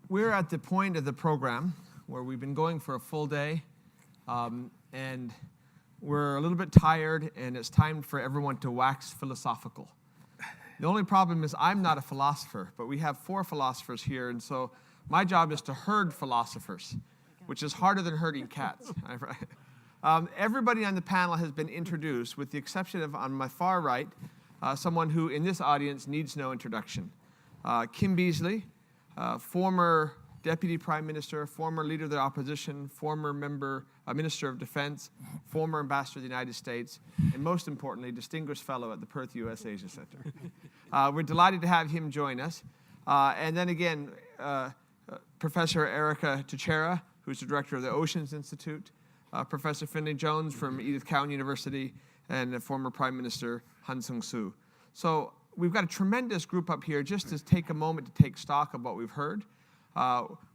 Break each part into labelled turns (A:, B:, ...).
A: We're at the point of the program where we've been going for a full day, and we're a little bit tired, and it's time for everyone to wax philosophical. The only problem is I'm not a philosopher, but we have 4 philosophers here, and so my job is to herd philosophers, which is harder than herding cats. Everybody on the panel has been introduced, with the exception of, on my far right, someone who in this audience needs no introduction. Kim Beazley, former Deputy Prime Minister, former Leader of the Opposition, former Minister of Defense, former Ambassador of the United States, and most importantly, Distinguished Fellow at the Perth USAsia Centre. We're delighted to have him join us. And then again, Professor Erika Techera, who's the Director of the Oceans Institute, Professor Finlay Jones from Edith Cowan University, and former Prime Minister Sueng-soo. So we've got a tremendous group up here just to take a moment to take stock of what we've heard.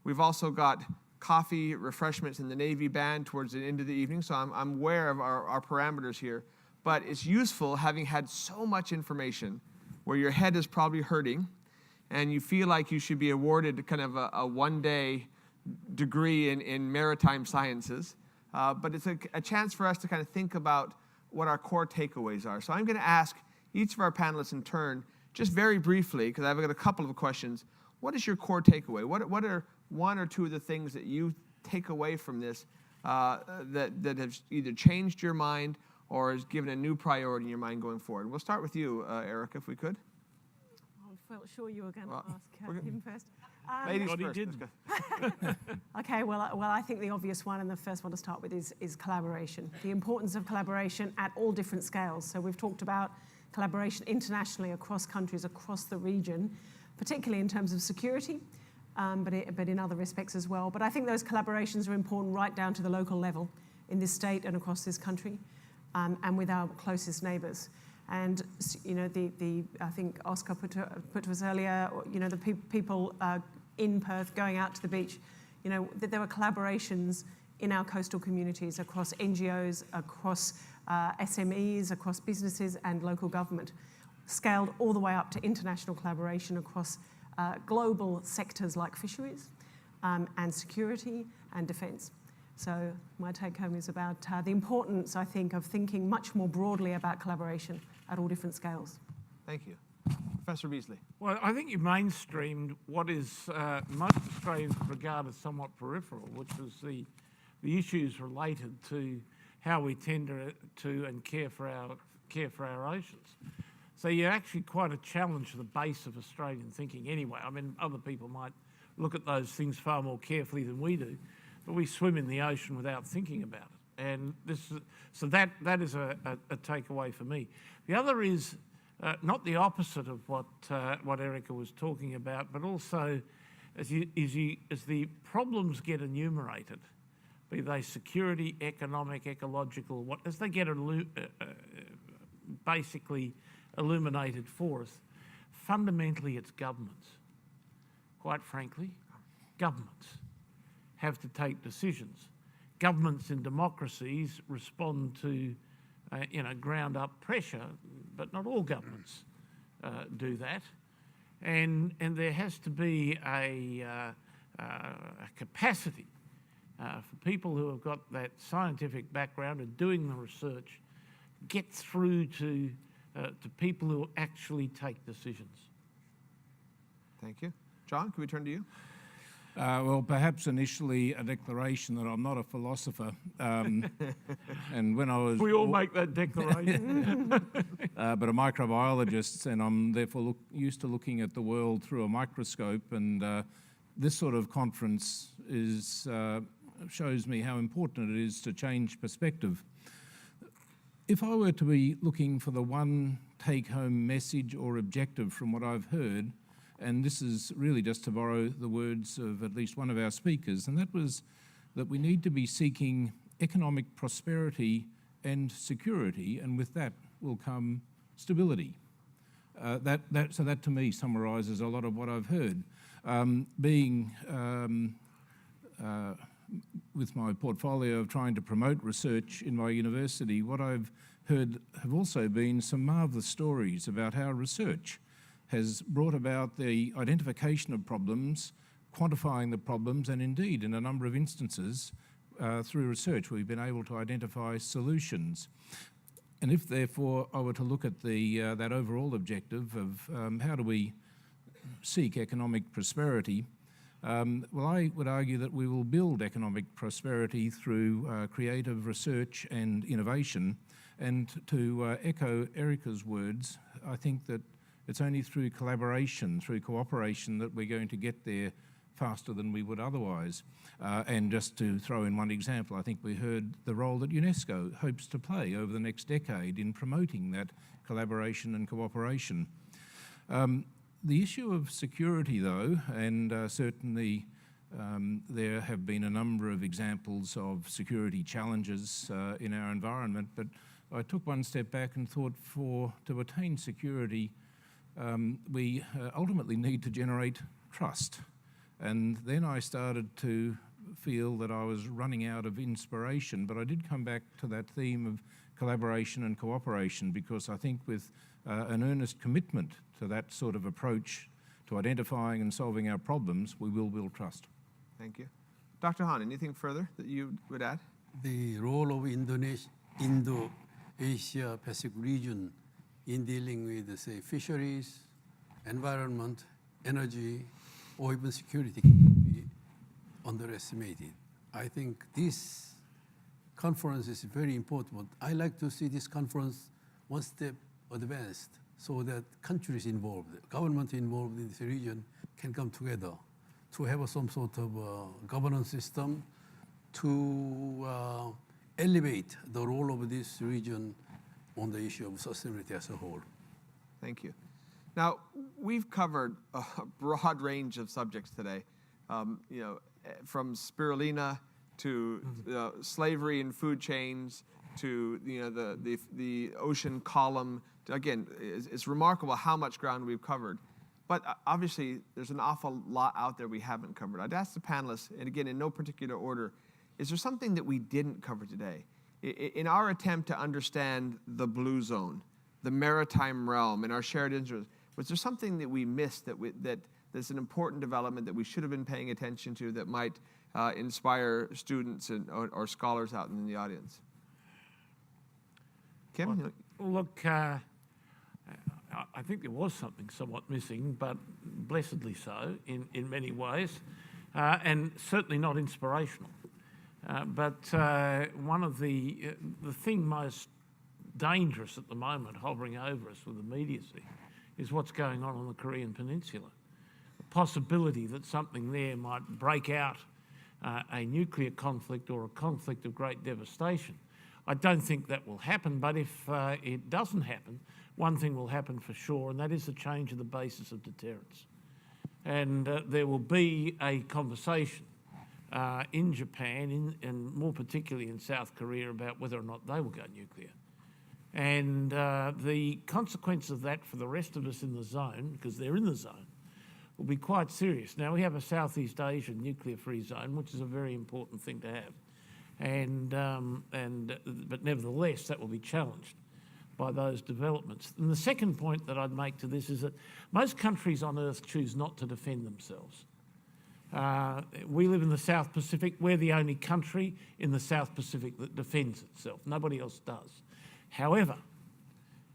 A: We've also got coffee, refreshments in the Navy band towards the end of the evening, so I'm aware of our parameters here. But it's useful, having had so much information where your head is probably hurting and you feel like you should be awarded kind of a one-day degree in maritime sciences. But it's a chance for us to kind of think about what our core takeaways are. So I'm going to ask each of our panelists in turn, just very briefly, because I've got a couple of questions. What is your core takeaway? What are 1 or 2 of the things that you take away from this that have either changed your mind or has given a new priority in your mind going forward? We'll start with you, Erika, if we could.
B: I felt sure you were going to ask him first.
A: Ladies first.
B: Okay, well, I think the obvious one and the first one to start with is collaboration. The importance of collaboration at all different scales. So we've talked about collaboration internationally across countries, across the region, particularly in terms of security, but in other respects as well. But I think those collaborations are important right down to the local level in this state and across this country, and with our closest neighbours. And you know, I think Oscar put to us earlier, you know, the people in Perth going out to the beach, you know, that there were collaborations in our coastal communities across NGOs, across SMEs, across businesses and local government, scaled all the way up to international collaboration across global sectors like fisheries and security and defence. So my take home is about the importance, I think, of thinking much more broadly about collaboration at all different scales.
A: Thank you. Professor Beazley.
C: Well, I think you mainstreamed what is most Australians regard as somewhat peripheral, which was the issues related to how we tend to and care for our oceans. So you're actually quite a challenge to the base of Australian thinking anyway. I mean, other people might look at those things far more carefully than we do, but we swim in the ocean without thinking about it. And that is a takeaway for me. The other is not the opposite of what Erika was talking about, but also as the problems get enumerated, be they security, economic, ecological, as they get basically illuminated for us, fundamentally it's governments. Quite frankly, governments have to take decisions. Governments in democracies respond to ground-up pressure, but not all governments do that. And there has to be a capacity for people who have got that scientific background and doing the research, get through to people who actually take decisions.
A: Thank you. John, can we turn to you?
D: Well, perhaps initially a declaration that I'm not a philosopher. And when I was...
C: We all make that declaration.
D: But a microbiologist, and I'm therefore used to looking at the world through a microscope. And this sort of conference shows me how important it is to change perspective. If I were to be looking for the one take-home message or objective from what I've heard, and this is really just to borrow the words of at least one of our speakers, and that was that we need to be seeking economic prosperity and security, and with that will come stability. So that to me summarises a lot of what I've heard. With my portfolio of trying to promote research in my university, what I've heard have also been some marvellous stories about how research has brought about the identification of problems, quantifying the problems, and indeed, in a number of instances, through research, we've been able to identify solutions. And if, therefore, I were to look at that overall objective of how do we seek economic prosperity, well, I would argue that we will build economic prosperity through creative research and innovation. And to echo Erika's words, I think that it's only through collaboration, through cooperation, that we're going to get there faster than we would otherwise. And just to throw in one example, I think we heard the role that UNESCO hopes to play over the next decade in promoting that collaboration and cooperation. The issue of security, though, and certainly there have been a number of examples of security challenges in our environment, but I took one step back and thought to attain security, we ultimately need to generate trust. And then I started to feel that I was running out of inspiration, but I did come back to that theme of collaboration and cooperation, because I think with an earnest commitment to that sort of approach to identifying and solving our problems, we will build trust.
A: Thank you. Dr. Han, anything further that you would add?
E: The role of Indo-Asia Pacific region in dealing with, say, fisheries, environment, energy, or even security can be underestimated. I think this conference is very important. I like to see this conference one step advanced, so that countries involved, government involved in this region can come together to have some sort of governance system to elevate the role of this region on the issue of sustainability as a whole.
A: Thank you. Now, we've covered a broad range of subjects today, from spirulina to slavery and food chains to the ocean column. Again, it's remarkable how much ground we've covered. But obviously, there's an awful lot out there we haven't covered. I'd ask the panelists, and again, in no particular order, is there something that we didn't cover today? In our attempt to understand the blue zone, the maritime realm, and our shared interests, was there something that we missed that's an important development that we should have been paying attention to that might inspire students or scholars out in the audience? Kim?
C: Look, I think there was something somewhat missing, but blessedly so in many ways, and certainly not inspirational. But one of the thing most dangerous at the moment hovering over us with immediacy is what's going on the Korean Peninsula. The possibility that something there might break out a nuclear conflict or a conflict of great devastation. I don't think that will happen, but if it doesn't happen, one thing will happen for sure, and that is the change of the basis of deterrence. And there will be a conversation in Japan, and more particularly in South Korea, about whether or not they will go nuclear. And the consequence of that for the rest of us in the zone, because they're in the zone, will be quite serious. Now, we have a Southeast Asian nuclear-free zone, which is a very important thing to have. But nevertheless, that will be challenged by those developments. And the second point that I'd make to this is that most countries on Earth choose not to defend themselves. We live in the South Pacific. We're the only country in the South Pacific that defends itself. Nobody else does. However,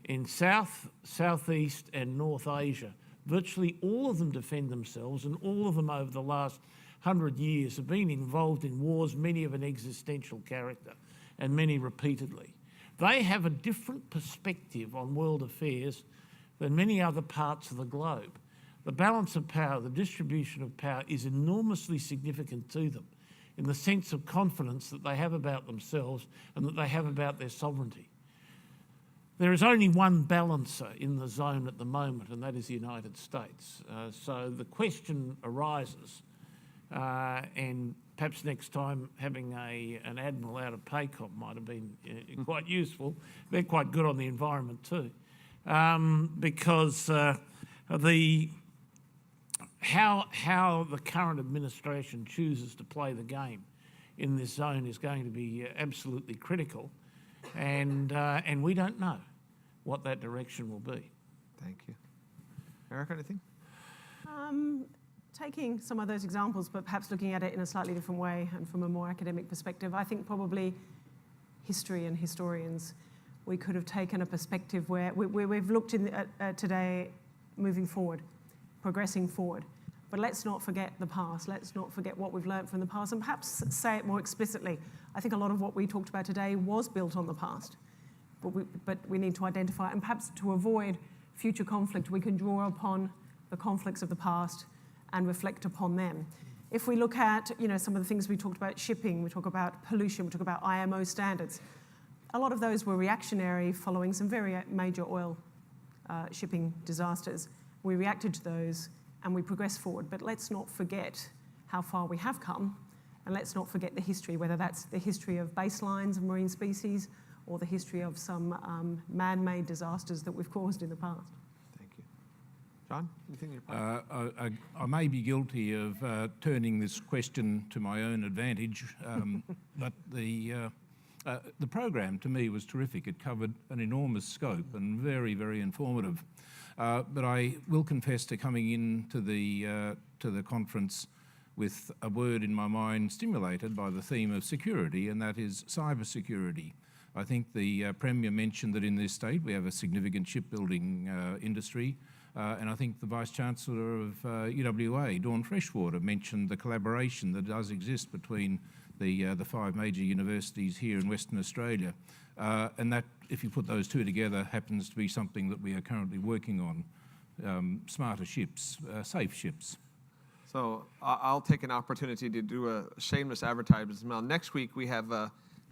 C: in South, Southeast and North Asia, virtually all of them defend themselves, and all of them over the last 100 years have been involved in wars, many of an existential character, and many repeatedly. They have a different perspective on world affairs than many other parts of the globe. The balance of power, the distribution of power is enormously significant to them in the sense of confidence that they have about themselves and that they have about their sovereignty. There is only one balancer in the zone at the moment, and that is the United States. So the question arises, and perhaps next time having an admiral out of PACOM might have been quite useful. They're quite good on the environment too, because how the current administration chooses to play the game in this zone is going to be absolutely critical, and we don't know what that direction will be.
A: Thank you. Erika, anything?
B: taking some of those examples, but perhaps looking at it in a slightly different way and from a more academic perspective, I think probably history and historians, we could have taken a perspective where we've looked at today moving forward, progressing forward. But let's not forget the past. Let's not forget what we've learned from the past, and perhaps say it more explicitly. I think a lot of what we talked about today was built on the past, but we need to identify it. And perhaps to avoid future conflict, we can draw upon the conflicts of the past and reflect upon them. If we look at some of the things we talked about, shipping, we talk about pollution, we talk about IMO standards, a lot of those were reactionary following some very major oil shipping disasters. We reacted to those and we progressed forward. But let's not forget how far we have come, and let's not forget the history, whether that's the history of baselines of marine species or the history of some man-made disasters that we've caused in the past.
A: Thank you. John, anything?
D: I may be guilty of turning this question to my own advantage, but the program to me was terrific. It covered an enormous scope and very, very informative. But I will confess to coming into the conference with a word in my mind stimulated by the theme of security, and that is cybersecurity. I think the Premier mentioned that in this state we have a significant shipbuilding industry, and I think the Vice-Chancellor of UWA, Dawn Freshwater, mentioned the collaboration that does exist between the 5 major universities here in Western Australia. And that, if you put those two together, happens to be something that we are currently working on, smarter ships, safe ships.
A: So I'll take an opportunity to do a shameless advertisement as well. Next week we have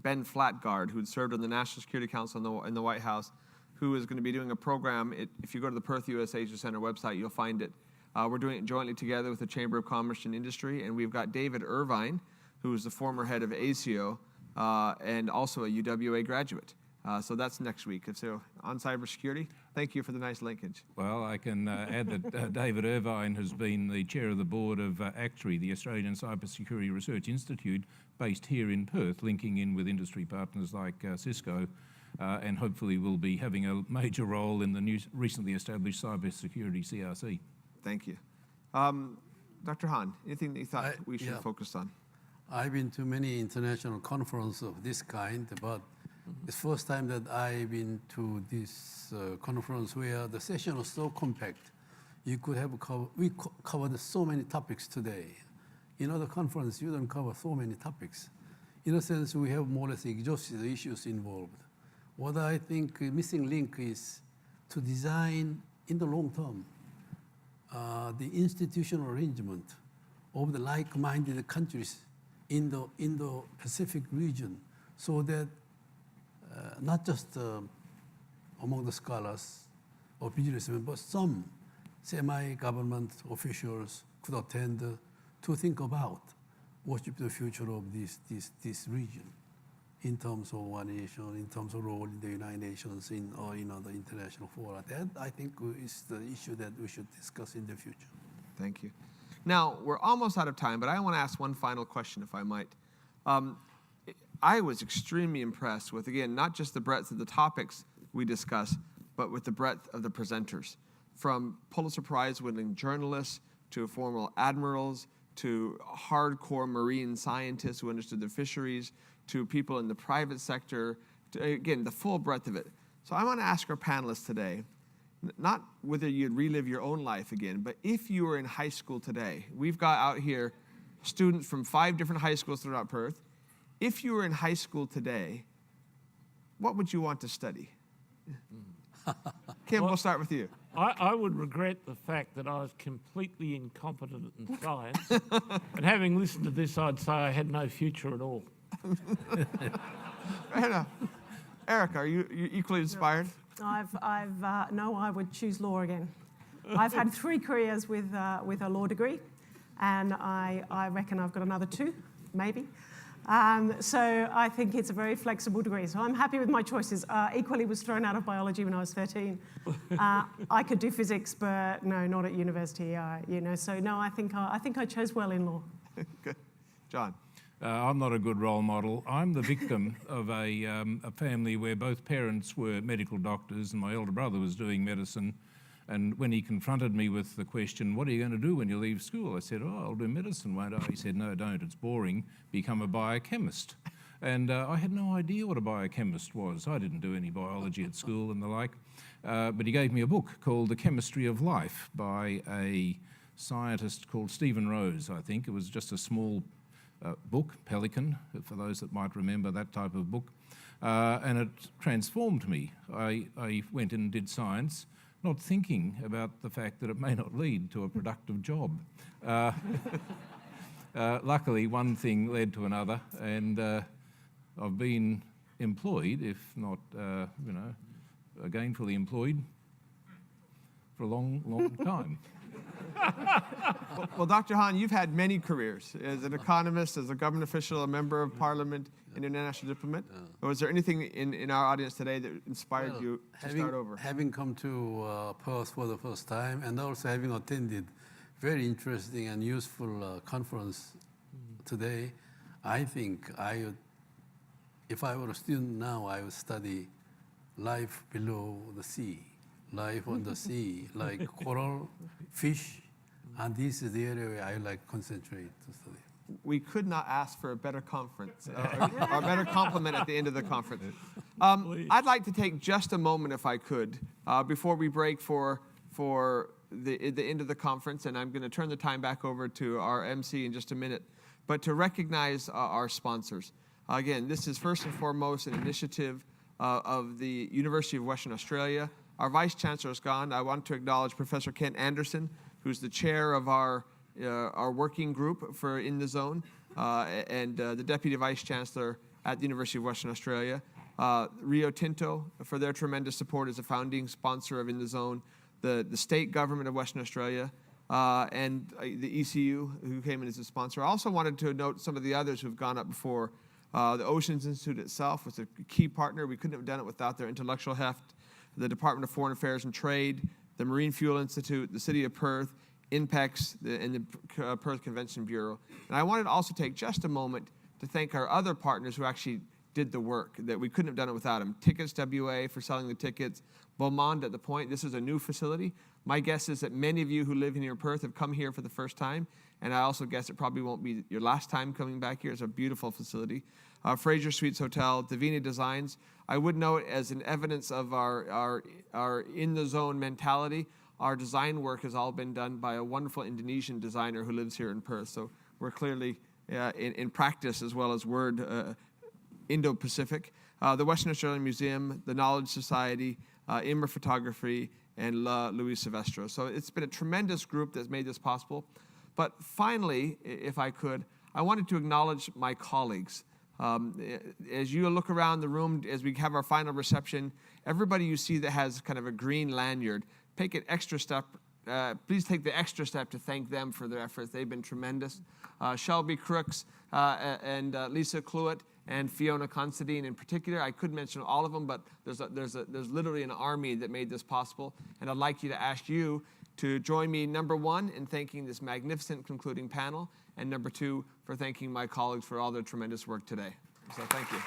A: Ben Flatgard, who'd served on the National Security Council in the White House, who is going to be doing a program. If you go to the Perth USAsia Centre website, you'll find it. We're doing it jointly together with the Chamber of Commerce and Industry, and we've got David Irvine, who is the former head of ASIO, and also a UWA graduate. So that's next week. So on cybersecurity, thank you for the nice linkage.
D: Well, I can add that David Irvine has been the chair of the board of ACTRI, the Australian Cybersecurity Research Institute, based here in Perth, linking in with industry partners like Cisco, and hopefully will be having a major role in the new, recently established cybersecurity CRC.
A: Thank you. Dr. Han, anything that you thought we should focus on?
E: I've been to many international conferences of this kind, but it's the first time that I've been to this conference where the session was so compact. You could have we covered so many topics today. In other conference, you don't cover so many topics. In a sense, we have more or less exhausted the issues involved. What I think missing link is to design in the long term the institutional arrangement of the like-minded countries in the Indo-Pacific region, so that not just among the scholars or businessmen, but some semi-government officials could attend to think about what should be the future of this region in terms of one nation, in terms of role in the United Nations, or in other international fora. That, I think, is the issue that we should discuss in the future.
A: Thank you. Now, we're almost out of time, but I want to ask one final question, if I might. I was extremely impressed with, again, not just the breadth of the topics we discussed, but with the breadth of the presenters. From Pulitzer Prize-winning journalists to former admirals to hardcore marine scientists who understood the fisheries to people in the private sector, to, again, the full breadth of it. So I want to ask our panelists today, not whether you'd relive your own life again, but if you were in high school today. We've got out here students from 5 different high schools throughout Perth. If you were in high school today, what would you want to study? Kim, we'll start with you.
C: I would regret the fact that I was completely incompetent in science, and having listened to this, I'd say I had no future at all.
A: Fair enough. Erika, are you equally inspired?
B: No, I would choose law again. I've had 3 careers with a law degree, and I reckon I've got another 2, maybe. So I think it's a very flexible degree. So I'm happy with my choices. Equally was thrown out of biology when I was 13. I could do physics, but no, not at university. So no, I think I chose well in law.
A: Good. John.
D: I'm not a good role model. I'm the victim of a family where both parents were medical doctors, and my elder brother was doing medicine. And when he confronted me with the question, what are you going to do when you leave school? I said, oh, I'll do medicine, won't I? He said, no, don't, it's boring, become a biochemist. And I had no idea what a biochemist was. I didn't do any biology at school and the like. But he gave me a book called The Chemistry of Life by a scientist called Stephen Rose, I think. It was just a small book, Pelican, for those that might remember that type of book. And it transformed me. I went and did science, not thinking about the fact that it may not lead to a productive job. Luckily, one thing led to another, and I've been employed, if not, gainfully employed, for a long, long time.
A: Well, Dr. Han, you've had many careers as an economist, as a government official, a member of parliament, an international diplomat. Was there anything in our audience today that inspired you to start over?
E: Having come to Perth for the first time, and also having attended very interesting and useful conference today, I think if I were a student now, I would study life below the sea, life on the sea, like coral, fish, and this is the area where I like concentrate to study.
A: We could not ask for a better conference, or a better compliment at the end of the conference. I'd like to take just a moment, if I could, before we break for the end of the conference, and I'm going to turn the time back over to our MC in just a minute, but to recognize our sponsors. Again, this is first and foremost an initiative of the University of Western Australia. Our Vice Chancellor is gone. I want to acknowledge Professor Kent Anderson, who's the chair of our working group for In the Zone, and the Deputy Vice Chancellor at the University of Western Australia. Rio Tinto, for their tremendous support as a founding sponsor of In the Zone. The state government of Western Australia, and the ECU, who came in as a sponsor. I also wanted to note some of the others who've gone up before. The Oceans Institute itself was a key partner. We couldn't have done it without their intellectual heft. The Department of Foreign Affairs and Trade, the Marine Fuel Institute, the City of Perth, INPEX, and the Perth Convention Bureau. And I wanted to also take just a moment to thank our other partners who actually did the work, that we couldn't have done it without them. Tickets WA for selling the tickets. Beaumont at the Point, this is a new facility. My guess is that many of you who live near Perth have come here for the first time, and I also guess it probably won't be your last time coming back here. It's a beautiful facility. Fraser Suites Hotel, Davina Designs. I would note, as an evidence of our in-the-zone mentality, our design work has all been done by a wonderful Indonesian designer who lives here in Perth. So we're clearly, in practice as well as word, Indo-Pacific. The Western Australian Museum, the Knowledge Society, Immer Photography, and La Louis Silvestro. So it's been a tremendous group that's made this possible. But finally, if I could, I wanted to acknowledge my colleagues. As you look around the room, as we have our final reception, everybody you see that has kind of a green lanyard, take an extra step. Please take the extra step to thank them for their efforts. They've been tremendous. Shelby Crooks and Lisa Cluett and Fiona Considine in particular. I could mention all of them, but there's literally an army that made this possible. And I'd like you to ask you to join me, number one, in thanking this magnificent concluding panel, and number two, for thanking my colleagues for all their tremendous work today. So thank you.